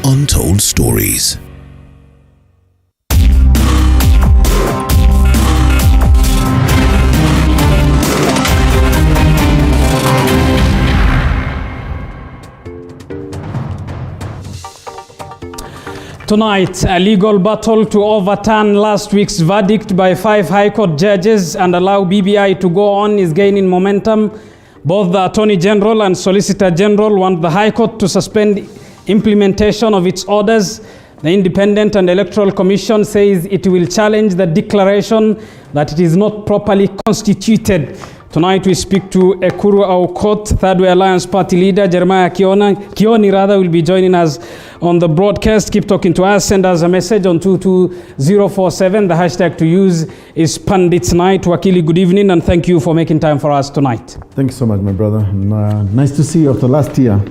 Untold Stories. Tonight, a legal battle to overturn last week's verdict by 5 High Court judges and allow BBI to go on is gaining momentum. Both the Attorney General and Solicitor General want the High Court to suspend implementation of its orders. The Independent and Electoral Commission says it will challenge the declaration that it is not properly constituted. Tonight we speak to Ekuru Aukot, Third Way Alliance Party leader. Jeremiah Kioni will be joining us on the broadcast. Keep talking to us. Send us a message on 22047. The hashtag to use is Pundits Night. Wakili, good evening, and thank you for making time for us tonight. Thank you so much, my brother. Nice to see you after last year.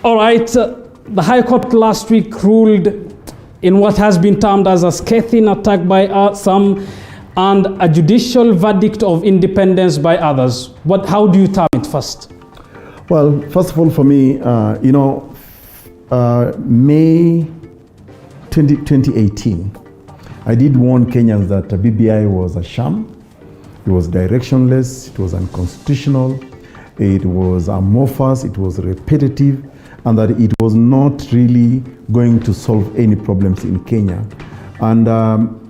All right. The High Court last week ruled in what has been termed as a scathing attack by some and a judicial verdict of independence by others. How do you term it first? Well, first of all, for me, May 2018, I did warn Kenyans that BBI was a sham. It was directionless, it was unconstitutional, it was amorphous, it was repetitive, and that it was not really going to solve any problems in Kenya. And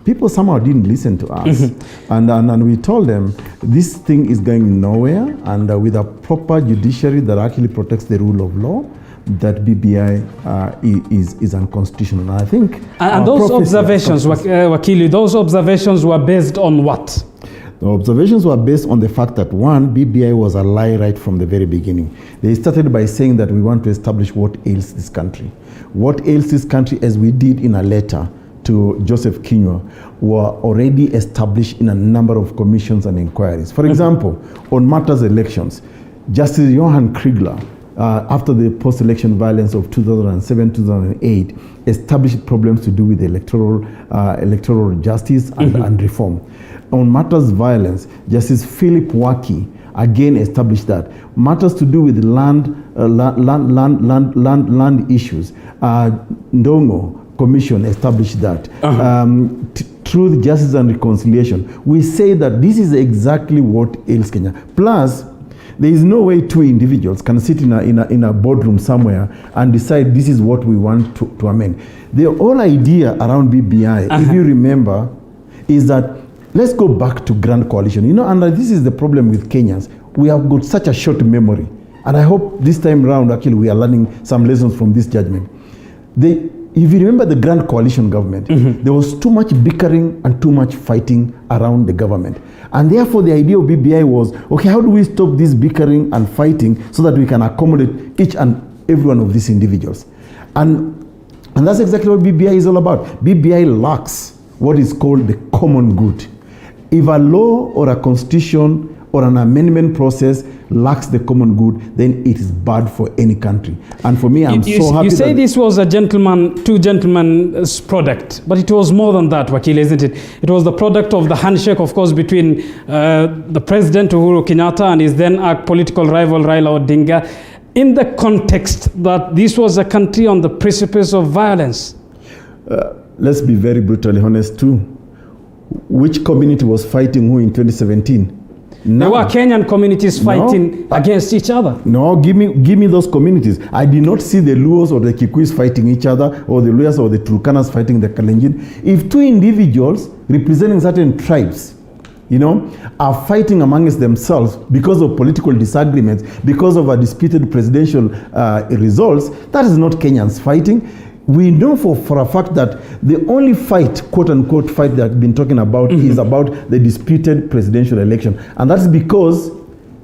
people somehow didn't listen to us. And we told them this thing is going nowhere, and with a proper judiciary that actually protects the rule of law, that BBI is unconstitutional. And I think and those observations, Wakili, those observations were based on what? The observations were based on the fact that, one, BBI was a lie right from the very beginning. They started by saying that we want to establish what ails this country. What ails this country, as we did in a letter to Joseph Kinyua, were already established in a number of commissions and inquiries. For example, on matters elections, Justice Johan Kriegler, after the post-election violence of 2007-2008, established problems to do with electoral justice and reform. On matters violence, Justice Philip Waki again established that. Matters to do with land issues, Ndongo Commission established that. Truth, Justice and Reconciliation. We say that this is exactly what ails Kenya. Plus, there is no way two individuals can sit in a boardroom somewhere and decide this is what we want to amend. The whole idea around BBI, if you remember, is that let's go back to Grand Coalition. And this is the problem with Kenyans. We have got such a short memory. And I hope this time around, actually, we are learning some lessons from this judgment. If you remember the Grand Coalition government, there was too much bickering and too much fighting around the government. And therefore, the idea of BBI was, okay, how do we stop this bickering and fighting so that we can accommodate each and every one of these individuals? And that's exactly what BBI is all about. BBI lacks what is called the common good. If a law or a constitution or an amendment process lacks the common good, then it is bad for any country. And for me, I'm so happy. You say this was two gentlemen's product, but it was more than that, Wakili, isn't it? It was the product of the handshake, of course, between the President Uhuru Kenyatta and his then political rival Raila Odinga, in the context that this was a country on the precipice of violence. Let's be very brutally honest too. Which community was fighting who in 2017? There were Kenyan communities fighting against each other. No, give me those communities. I did not see the Luos or the Kikuis fighting each other, or the Luyas or the Turkanas fighting the Kalenjin. If two individuals representing certain tribes, are fighting amongst themselves because of political disagreements, because of a disputed presidential results, that is not Kenyans fighting. We know for a fact that the only fight, quote-unquote fight that I've been talking about is about the disputed presidential election. And that's because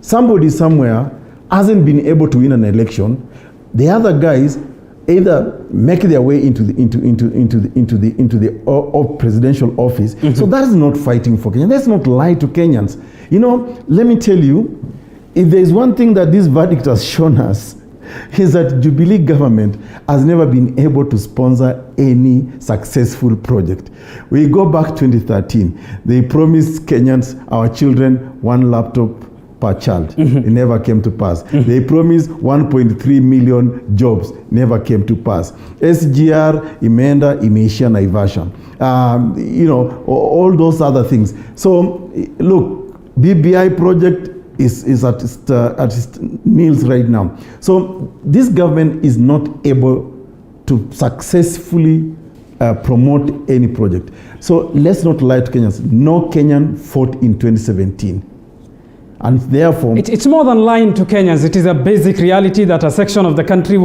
somebody somewhere hasn't been able to win an election. The other guys either make their way into the presidential office. So that is not fighting for Kenya. Let's not lie to Kenyans. Let me tell you, if there is one thing that this verdict has shown us, is that Jubilee government has never been able to sponsor any successful project. We go back 2013. They promised Kenyans, our children, 1 laptop per child. It never came to pass. They promised 1.3 million jobs, never came to pass. SGR, imeenda, imeishia Naivasha. You know, all those other things. So, look, BBI project is at its knees right now. So, this government is not able to successfully promote any project. So, let's not lie to Kenyans. No Kenyan fought in 2017. And therefore, it's more than lying to Kenyans. It is a basic reality that a section of the country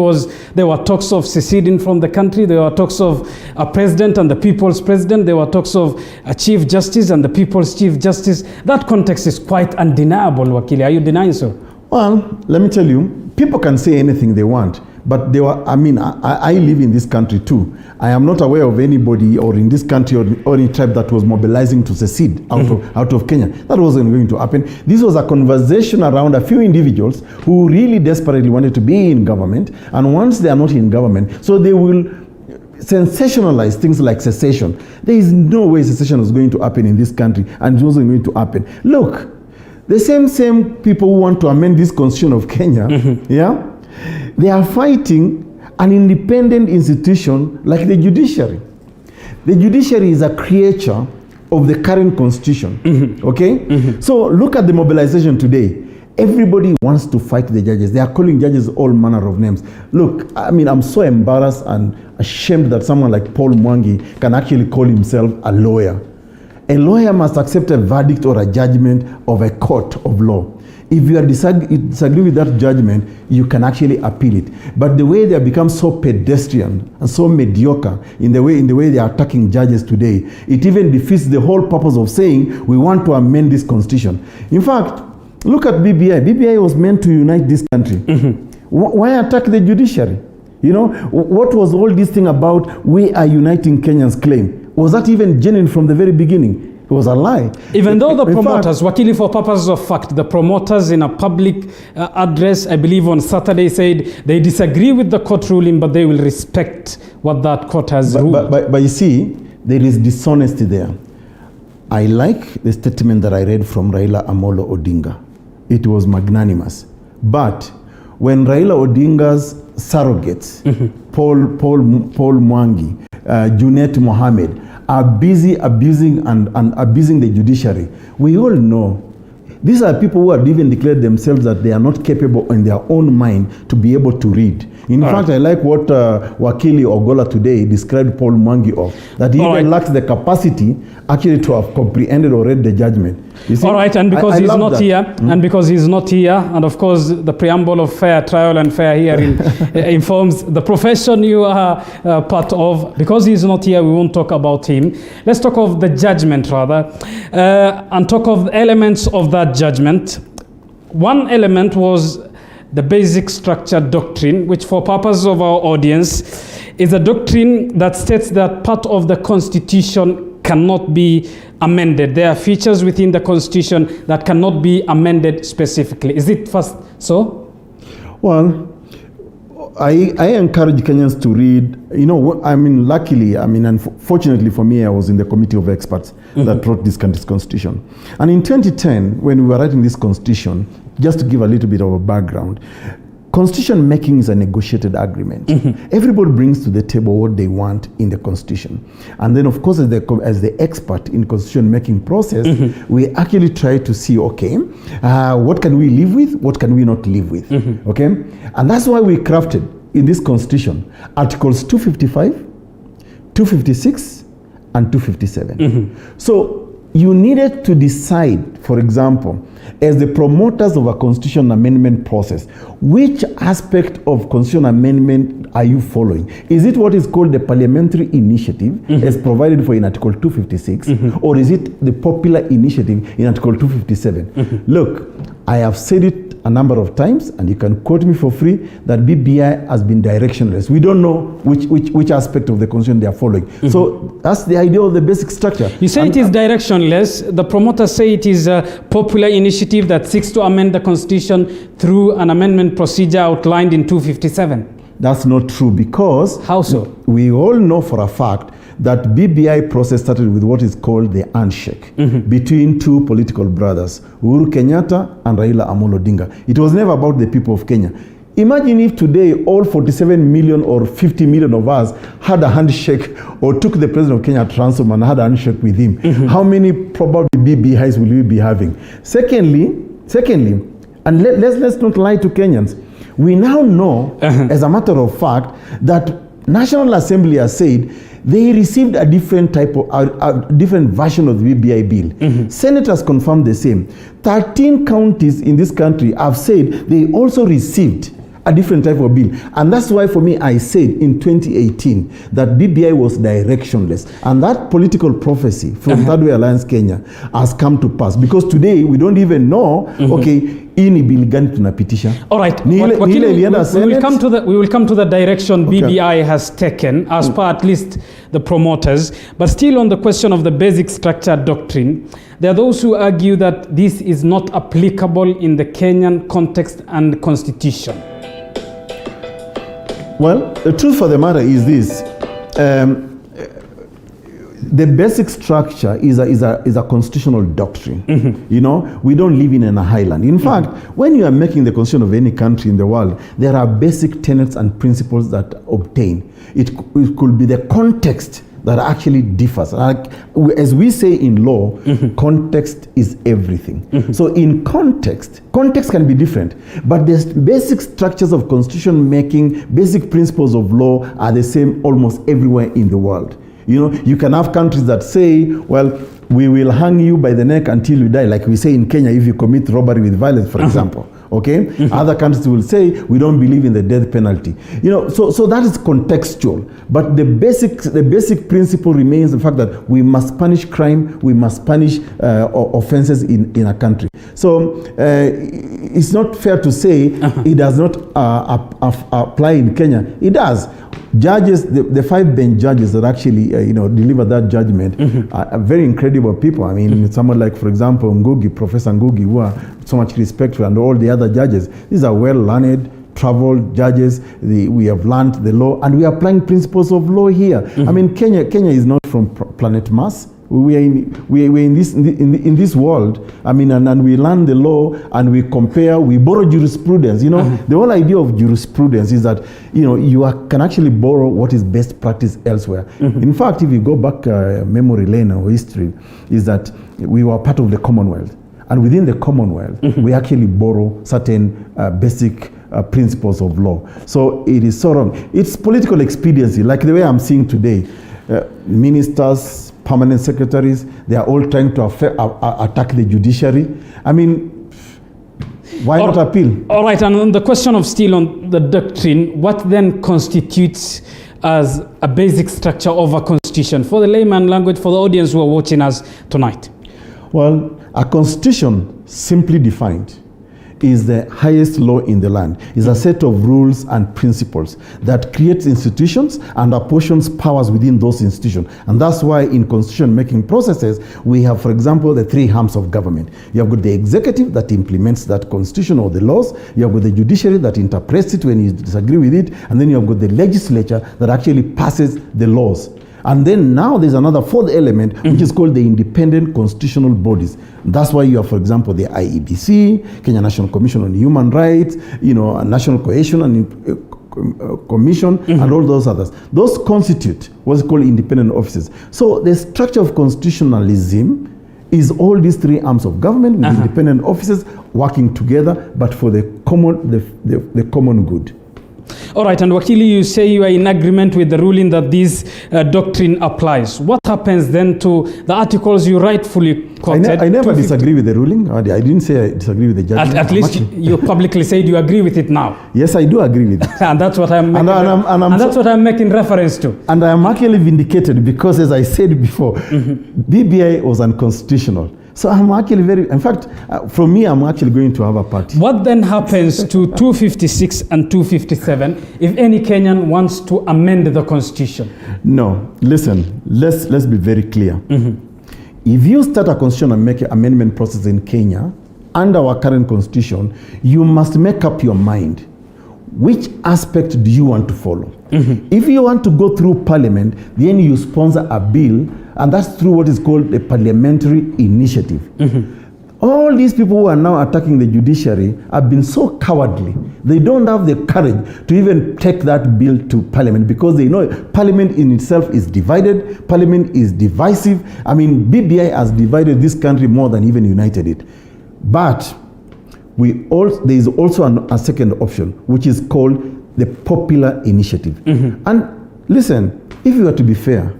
there were talks of seceding from the country. There were talks of a president and the people's president. There were talks of a chief justice and the people's chief justice. That context is quite undeniable, Wakili. Are you denying so? Well, let me tell you, people can say anything they want. But they were, I mean, I live in this country too. I am not aware of anybody or in this country or any tribe that was mobilizing to secede out of Kenya. That wasn't going to happen. This was a conversation around a few individuals who really desperately wanted to be in government. And once they are not in government, so they will sensationalize things like secession. There is no way secession is going to happen in this country, and it wasn't going to happen. Look, the same people who want to amend this constitution of Kenya, yeah, they are fighting an independent institution like the judiciary. The judiciary is a creature of the current constitution, okay? So look at the mobilization today. Everybody wants to fight the judges. They are calling judges all manner of names. Look, I mean, I'm so embarrassed and ashamed that someone like Paul Mwangi can actually call himself a lawyer. A lawyer must accept a verdict or a judgment of a court of law. If you disagree with that judgment, you can actually appeal it. But the way they have become so pedestrian and so mediocre in the way they are attacking judges today, it even defeats the whole purpose of saying we want to amend this constitution. In fact, look at BBI. BBI was meant to unite this country. Why attack the judiciary? You know, what was all this thing about we are uniting Kenyans claim? Was that even genuine from the very beginning? It was a lie. Even though the promoters, Wakili, for purposes of fact, the promoters in a public address, I believe on Saturday, said they disagree with the court ruling, but they will respect what that court has ruled. But you see, there is dishonesty there. I like the statement that I read from Raila Amolo Odinga. It was magnanimous. But when Raila Odinga's surrogates, Paul Mwangi, Junet Mohammed, are busy abusing and abusing the judiciary, we all know these are people who have even declared themselves that they are not capable in their own mind to be able to read. In fact, I like what Wakili Ogola today described Paul Mwangi of, that he even lacks the capacity actually to have comprehended or read the judgment. You see? All right, and because he's not here, and because he's not here, and of course the preamble of fair trial and fair hearing informs the profession you are part of. Because he's not here, we won't talk about him. Let's talk of the judgment rather, and talk of the elements of that judgment. One element was the basic structure doctrine, which for purpose of our audience is a doctrine that states that part of the Constitution cannot be amended. There are features within the Constitution that cannot be amended specifically. Is it first so? Well, I encourage Kenyans to read, you know, I mean, luckily, I mean, unfortunately for me, I was in the committee of experts that wrote this country's constitution. And in 2010, when we were writing this constitution, just to give a little bit of a background, constitution making is a negotiated agreement. Everybody brings to the table what they want in the constitution. And then, of course, as the expert in constitution making process, we actually try to see, okay, what can we live with? What can we not live with? Okay? And that's why we crafted in this constitution Articles 255, 256, and 257. So you needed to decide, for example, as the promoters of a constitution amendment process, which aspect of constitution amendment are you following? Is it what is called the parliamentary initiative as provided for in Article 256, or is it the popular initiative in Article 257? Look, I have said it a number of times, and you can quote me for free, that BBI has been directionless. We don't know which aspect of the constitution they are following. So that's the idea of the basic structure. You say it is directionless. The promoters say it is a popular initiative that seeks to amend the constitution through an amendment procedure outlined in 257. That's not true, because how so? We all know for a fact that BBI process started with what is called the handshake between two political brothers, Uhuru Kenyatta and Raila Amolo Odinga. It was never about the people of Kenya. Imagine if today all 47 million or 50 million of us had a handshake or took the president of Kenya at ransom and had a handshake with him. How many probably BBIs will we be having? Secondly, and let's not lie to Kenyans. We now know, as a matter of fact, that National Assembly has said they received a different type of, a different version of the BBI bill. Senators confirmed the same. 13 counties in this country have said they also received a different type of bill. And that's why for me, I said in 2018 that BBI was directionless. And that political prophecy from Third Way Alliance Kenya has come to pass. Because today we don't even know, okay, ini bill gani tunapitisha. All right, we will come to the direction BBI has taken as per at least the promoters. But still on the question of the basic structure doctrine, there are those who argue that this is not applicable in the Kenyan context and constitution. Well, the truth for the matter is this. The basic structure is a constitutional doctrine. You know, we don't live in a highland. In fact, when you are making the constitution of any country in the world, there are basic tenets and principles that obtain. It could be the context that actually differs. Like, as we say in law, context is everything. So in context can be different, but the basic structures of constitution making, basic principles of law are the same almost everywhere in the world. You know, you can have countries that say, well, we will hang you by the neck until you die, like we say in Kenya if you commit robbery with violence, for example. Okay? Other countries will say, we don't believe in the death penalty. You know, so that is contextual. But the basic principle remains the fact that we must punish crime, we must punish offenses in a country. So it's not fair to say it does not apply in Kenya. It does. Judges, the 5 bench judges that actually deliver that judgment are very incredible people. I mean, someone like, for example, Ngugi, Professor Ngugi, who are so much respected, and all the other judges. These are well-learned, traveled judges. We have learned the law, and we are applying principles of law here. I mean, Kenya is not from planet Mars. We are in this world. I mean, and we learn the law and we compare. We borrow jurisprudence. You know, the whole idea of jurisprudence is that you can actually borrow what is best practice elsewhere. In fact, if you go back memory lane or history, is that we were part of the Commonwealth, and within the Commonwealth, we actually borrow certain basic principles of law. So it is so wrong. It's political expediency, like the way I'm seeing today. Ministers, permanent secretaries, they are all trying to attack the judiciary. I mean, why not appeal? All right, and on the question of still on the doctrine, what then constitutes as a basic structure of a constitution? For the layman language, for the audience who are watching us tonight. Well, a constitution, simply defined, is the highest law in the land. It's a set of rules and principles that creates institutions and apportions powers within those institutions. And that's why in constitution making processes, we have, for example, the 3 arms of government. You have got the executive that implements that constitution or the laws. You have got the judiciary that interprets it when you disagree with it. And then you have got the legislature that actually passes the laws. And then now there's another 4th element, which is called the independent constitutional bodies. That's why you have, for example, the IEBC, Kenya National Commission on Human Rights, National Cohesion and Commission, and all those others. Those constitute what's called independent offices. So the structure of constitutionalism is all these 3 arms of government with independent offices working together, but for the common good. All right, and Wakili, you say you are in agreement with the ruling that this doctrine applies. What happens then to the articles you rightfully quoted? I never disagree with the ruling. I didn't say I disagree with the judgment. At least you publicly said you agree with it now. Yes, I do agree with it. And that's what I'm making, that's what I'm making reference to. And I am actually vindicated because, as I said before, BBI was unconstitutional. So I'm actually in fact, for me, I'm actually going to have a party. What then happens to 256 and 257 if any Kenyan wants to amend the constitution? No, listen, let's be very clear. If you start a constitution and make an amendment process in Kenya, under our current constitution, you must make up your mind. Which aspect do you want to follow? If you want to go through parliament, then you sponsor a bill, and that's through what is called a parliamentary initiative. All these people who are now attacking the judiciary have been so cowardly. They don't have the courage to even take that bill to parliament, because they know parliament in itself is divided, parliament is divisive. I mean, BBI has divided this country more than even united it. But there is also a second option, which is called the popular initiative. And listen, if you are to be fair,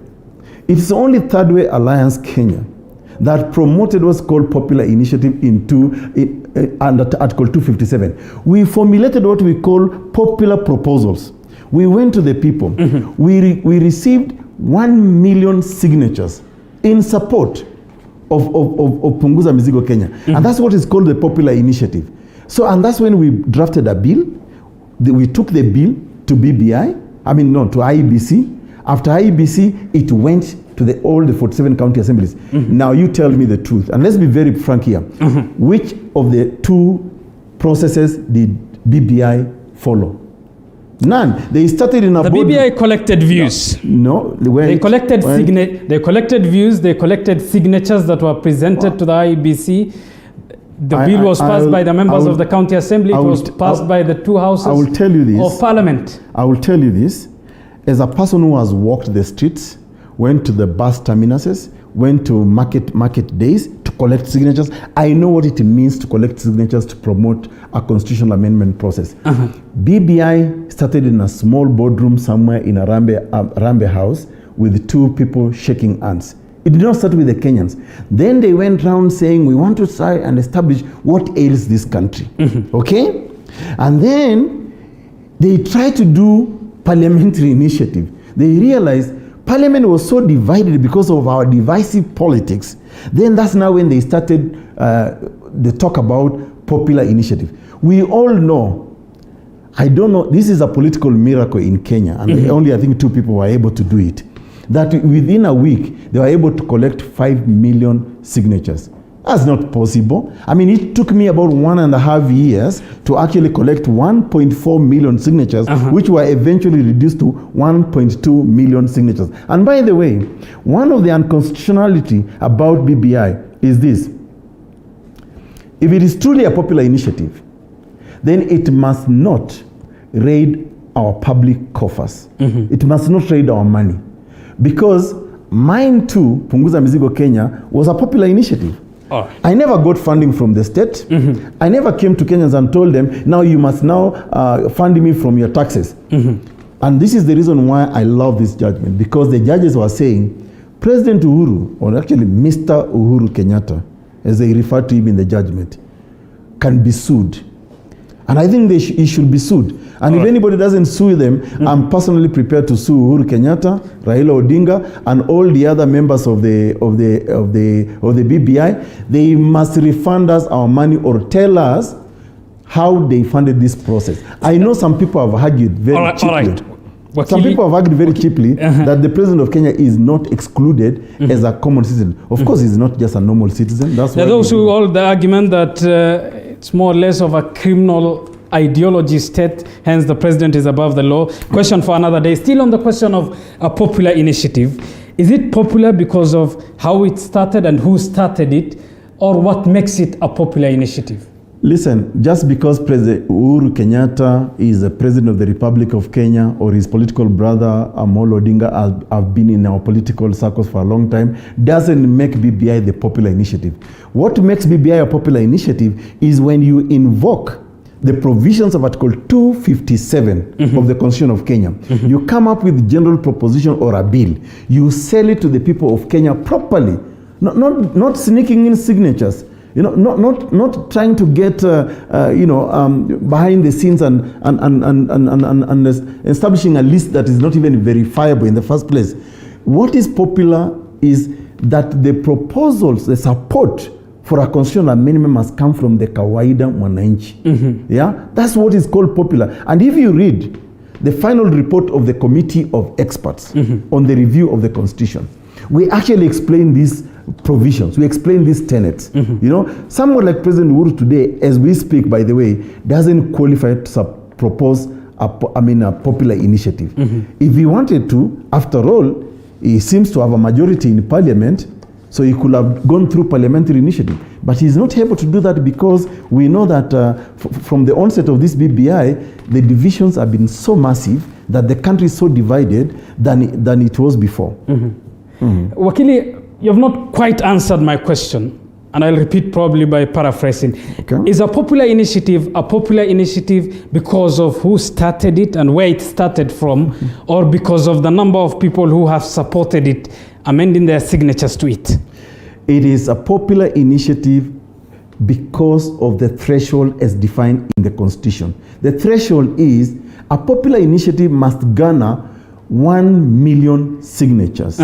it's only Third Way Alliance Kenya that promoted what's called popular initiative under Article 257. We formulated what we call popular proposals. We went to the people. We received 1 million signatures in support of Punguza Mizigo Kenya. And that's what is called the popular initiative. So, and that's when we drafted a bill. We took the bill to BBI, to IEBC. After IEBC, it went to all the 47 county assemblies. Now you tell me the truth, and let's be very frank here. Which of the two processes did BBI follow? None. They started in a The BBI collected views. No, they collected views. They collected signatures that were presented to the IEBC. The bill was passed by the members of the county assembly. It was passed by the two houses of parliament. I will tell you this, as a person who has walked the streets, went to the bus terminuses, went to market days to collect signatures. I know what it means to collect signatures to promote a constitutional amendment process. BBI started in a small boardroom somewhere in a Rambe house with two people shaking hands. It did not start with the Kenyans. Then they went around saying, we want to try and establish what ails this country. Okay? And then they tried to do parliamentary initiative. They realized Parliament was so divided because of our divisive politics. Then that's now when they started the talk about popular initiative. We all know, I don't know, this is a political miracle in Kenya, and only I think 2 people were able to do it. That within a week, they were able to collect 5 million signatures. That's not possible. I mean, it took me about 1.5 years to actually collect 1.4 million signatures, which were eventually reduced to 1.2 million signatures. And by the way, one of the unconstitutionality about BBI is this. If it is truly a popular initiative, then it must not raid our public coffers. It must not raid our money. Because mine too, Punguza Mizigo Kenya, was a popular initiative. I never got funding from the state. I never came to Kenyans and told them, now you must now fund me from your taxes. And this is the reason why I love this judgment, because the judges were saying, President Uhuru, or actually Mr. Uhuru Kenyatta, as they refer to him in the judgment, can be sued. And I think he should be sued. And if anybody doesn't sue them, I'm personally prepared to sue Uhuru Kenyatta, Raila Odinga, and all the other members of the BBI. They must refund us our money or tell us how they funded this process. I know some people have argued very cheaply. Some people have argued very cheaply that the president of Kenya is not excluded as a common citizen. Of course, he's not just a normal citizen. That's why those who hold the argument that it's more or less of a criminal ideology state, hence the president is above the law. Question for another day. Still on the question of a popular initiative. Is it popular because of how it started and who started it, or what makes it a popular initiative? Listen, just because President Uhuru Kenyatta is the president of the Republic of Kenya, or his political brother Amolo Odinga have been in our political circles for a long time, doesn't make BBI the popular initiative. What makes BBI a popular initiative is when you invoke the provisions of Article 257 of the Constitution of Kenya. You come up with general proposition or a bill. You sell it to the people of Kenya properly, not sneaking in signatures. You know, not trying to get behind the scenes and establishing a list that is not even verifiable in the first place. What is popular is that the proposals, the support for a constitutional amendment must come from the kawaida mwananchi. Yeah, that's what is called popular. And if you read the final report of the committee of experts on the review of the constitution, we actually explain these provisions. We explain these tenets. You know, someone like President Uhuru today, as we speak, by the way, doesn't qualify to propose a popular initiative. If he wanted to, after all, he seems to have a majority in parliament, so he could have gone through parliamentary initiative. But he's not able to do that because we know that from the onset of this BBI, the divisions have been so massive that the country is so divided than it was before. Wakili, you have not quite answered my question, and I'll repeat probably by paraphrasing. Okay. Is a popular initiative because of who started it and where it started from, or because of the number of people who have supported it, amending their signatures to it? It is a popular initiative because of the threshold as defined in the Constitution. The threshold is a popular initiative must garner 1 million signatures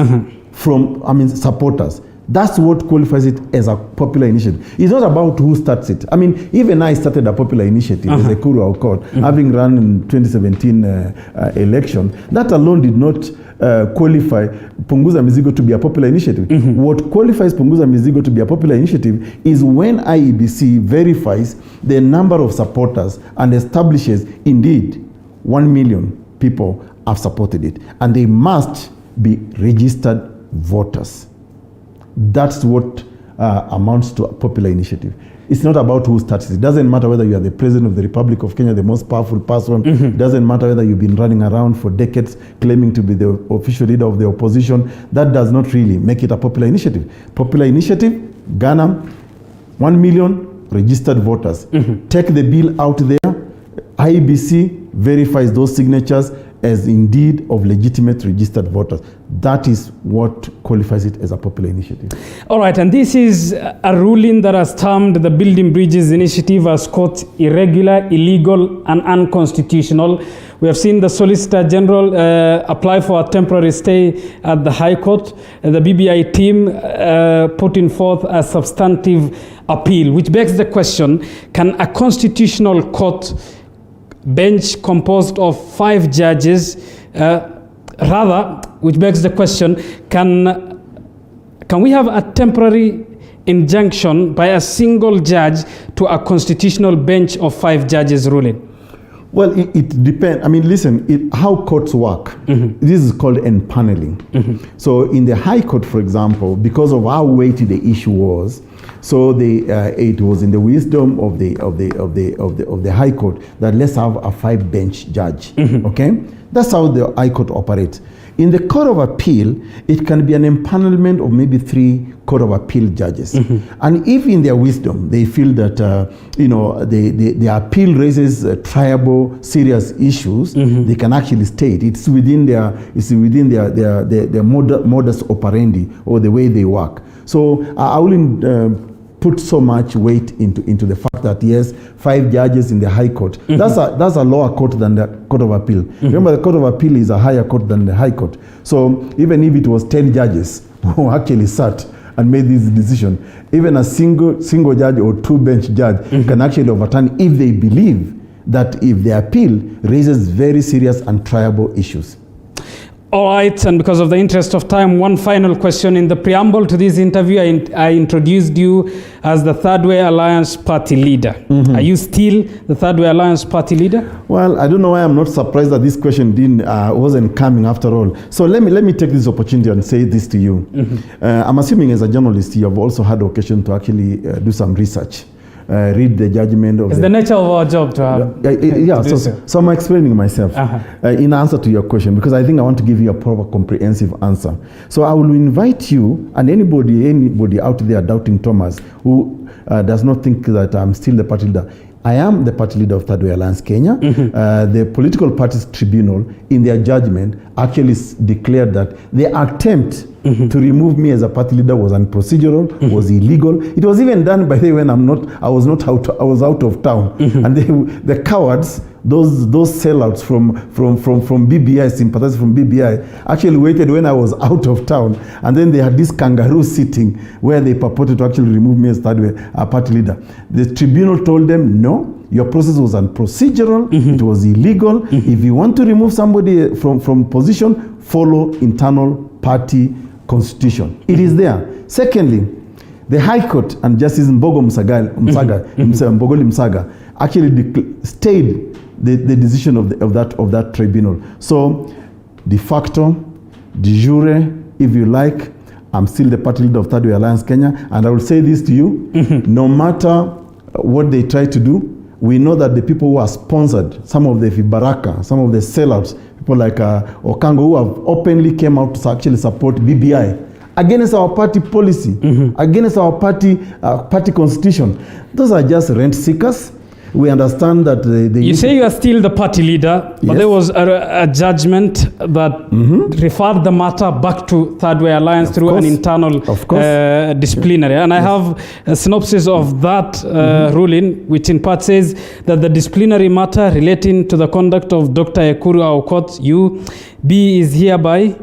from supporters. That's what qualifies it as a popular initiative. It's not about who starts it. I mean, even I started a popular initiative as a Kuru Aukot, having run in 2017 election. That alone did not qualify Punguza Mizigo to be a popular initiative. What qualifies Punguza Mizigo to be a popular initiative is when IEBC verifies the number of supporters and establishes, indeed, 1 million people have supported it. And they must be registered voters. That's what amounts to a popular initiative. It's not about who starts it. It doesn't matter whether you are the president of the Republic of Kenya, the most powerful person. It doesn't matter whether you've been running around for decades claiming to be the official leader of the opposition. That does not really make it a popular initiative. Popular initiative, Ghana, 1 million registered voters. Take the bill out there. IEBC verifies those signatures as indeed of legitimate registered voters. That is what qualifies it as a popular initiative. All right, and this is a ruling that has termed the Building Bridges initiative as, quote, irregular, illegal, and unconstitutional. We have seen the Solicitor General apply for a temporary stay at the High Court. The BBI team putting forth a substantive appeal, which begs the question, can a constitutional court bench composed of 5 judges, which begs the question, can we have a temporary injunction by a single judge to a constitutional bench of 5 judges ruling? Well, it depends. I mean, listen, how courts work, this is called empaneling. So in the High Court, for example, because of how weighty the issue was, so it was in the wisdom of the High Court that let's have a 5-bench judge. Okay, that's how the High Court operates. In the Court of Appeal, it can be an empanelment of maybe 3 Court of Appeal judges. And if in their wisdom they feel that the appeal raises triable, serious issues, they can actually state it's within their modus operandi or the way they work. So I wouldn't put so much weight into the fact that yes, 5 judges in the High Court. That's a lower court than the Court of Appeal. Remember, the Court of Appeal is a higher court than the High Court. So even if it was 10 judges who actually sat and made this decision, even a single judge or 2-bench judge can actually overturn if they believe that if the appeal raises very serious and triable issues. All right, and because of the interest of time, one final question. In the preamble to this interview, I introduced you as the Third Way Alliance party leader. Are you still the Third Way Alliance party leader? Well, I don't know why I'm not surprised that this question wasn't coming after all. So let me take this opportunity and say this to you. I'm assuming as a journalist, you have also had occasion to actually do some research. Read the judgment of... It's the nature of our job to have... So I'm explaining myself in answer to your question, because I think I want to give you a proper comprehensive answer. So I will invite you and anybody out there doubting Thomas who does not think that I'm still the party leader. I am the party leader of Third Way Alliance Kenya. The Political Parties Tribunal, in their judgment, actually declared that the attempt to remove me as a party leader was unprocedural, was illegal. It was even done by the way when I was out of town. And the cowards, those sellouts from BBI, sympathizers from BBI, actually waited when I was out of town. And then they had this kangaroo sitting where they purported to actually remove me as Third Way party leader. The tribunal told them, no, your process was unprocedural, it was illegal. If you want to remove somebody from position, follow internal party constitution. It is there. Secondly, The High Court and Justice Mbogoli Msaga actually stayed the decision of that tribunal. So, de facto, de jure, if you like, I'm still the party leader of Third Way Alliance Kenya, and I will say this to you, no matter what they try to do, we know that the people who are sponsored, some of the Vibaraka, some of the sellouts, people like Okango, who have openly came out to actually support BBI, against our party policy, against our party constitution. Those are just rent seekers. We understand that you say you are still the party leader, but yes. there was a judgment that referred the matter back to Third Way Alliance through an internal disciplinary. And I have a synopsis of that ruling, which in part says that the disciplinary matter relating to the conduct of Dr. Ekuru Aukot, UB, is hereby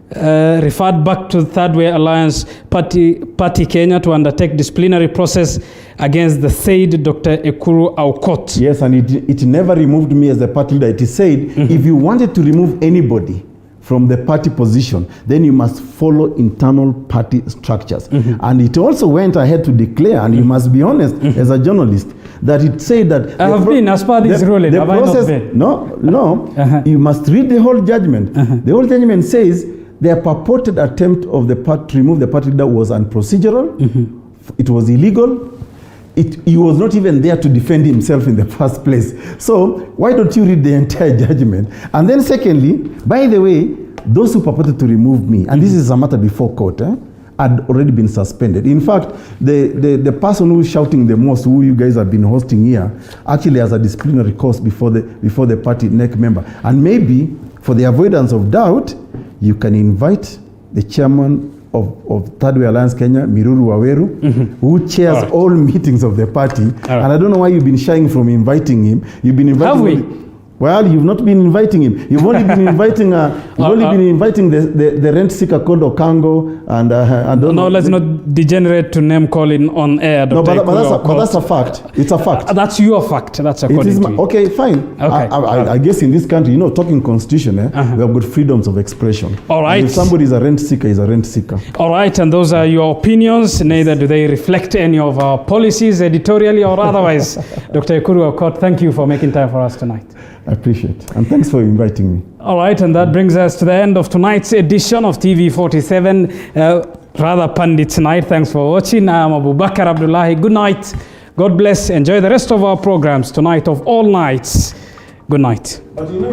referred back to Third Way Alliance Party Kenya to undertake disciplinary process against the said Dr. Ekuru Aukot. Yes, and it never removed me as the party leader. It said if you wanted to remove anybody from the party position, then you must follow internal party structures. And it also went ahead to declare, and you must be honest as a journalist, that it said that I have been as per this ruling. The have process, I not been? No, you must read the whole judgment. The whole judgment says the purported attempt of the party to remove the party leader was unprocedural. It was illegal. He was not even there to defend himself in the first place. So why don't you read the entire judgment? And then secondly, by the way, those who purported to remove me, and this is a matter before court, had already been suspended. In fact, the person who is shouting the most, who you guys have been hosting here, actually has a disciplinary course before the party NEC member. And maybe, for the avoidance of doubt, you can invite the chairman of Third Way Alliance Kenya, Miruru Waweru, who chairs all meetings of the party. And I don't know why you've been shying from inviting him. You've been inviting Have we? him. Well, you've not been inviting him. You've only been inviting. The rent seeker called Okango, and I don't know. No, let's not degenerate to name calling on air. No, but that's a fact. It's a fact. That's your fact. That's according to you. Okay, fine. Okay. I guess in this country, talking constitution, we have got freedoms of expression. All right. And if somebody is a rent seeker, he's a rent seeker. All right, and those are your opinions. Neither do they reflect any of our policies, editorially or otherwise. Dr. Ekuru Aukot, thank you for making time for us tonight. I appreciate it. And thanks for inviting me. All right, and that brings us to the end of tonight's edition of TV47, rather Pundits Night. Thanks for watching. I'm Abubakar Abdullahi. Good night. God bless. Enjoy the rest of our programs tonight of all nights. Good night. But you know,